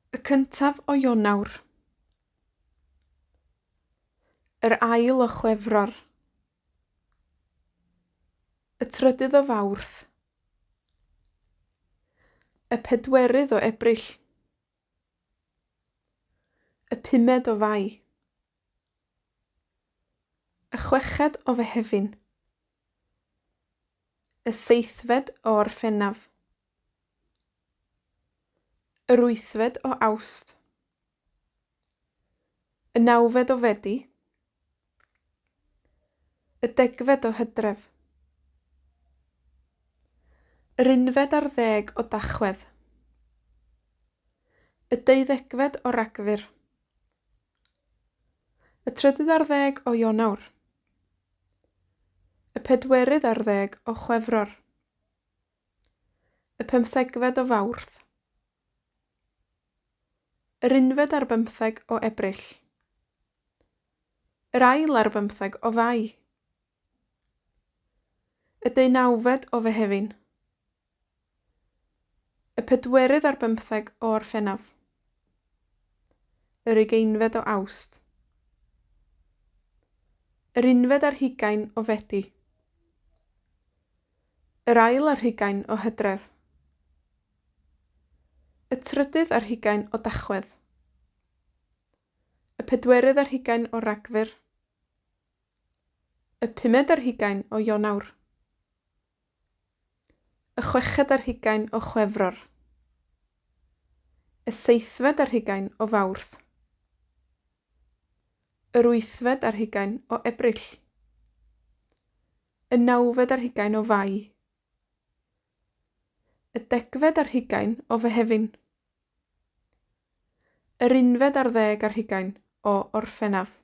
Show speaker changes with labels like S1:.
S1: Y cyntaf o Ionawr. Yr ail o Chwefror. Y trydydd o Fawrth. Y pedwerydd o Ebrill. Y pumed o Fai. Y chweched o Fehefin. Y seithfed o Orffennaf. Yr wythfed o Awst. Y nawfed o Fedi. Y degfed o Hydref. Yr unfed ar 10 o Dachwedd. Y 12fed o Ragfyr. Y trydydd ar 10 o Ionawr. Y pedwerydd ar 10 o Chwefror. Y 15fed o Fawrth. Yr unfed ar 15 o Ebrill. Yr ail ar 15 o Fai. Y 19fed o Fehefin. Y pedwerydd ar 15 o Orffennaf. Yr 20fed o Awst. Yr unfed ar 20 o Fedi. Yr ail ar 20 o Hydref. Y trydydd ar 20 o Dachwedd. Y pedwerydd ar 20 o Ragfyr. Y pumed ar 20 o Ionawr. Y chweched ar 20 o Chwefror. Y seithfed ar 20 o Fawrth. Yr wythfed ar 20 o Ebrill. Y nawfed ar 20 o Fai. Y degfed ar 20 o Fehefin. Yr unfed ar 10 ar 20 o Orffennaf.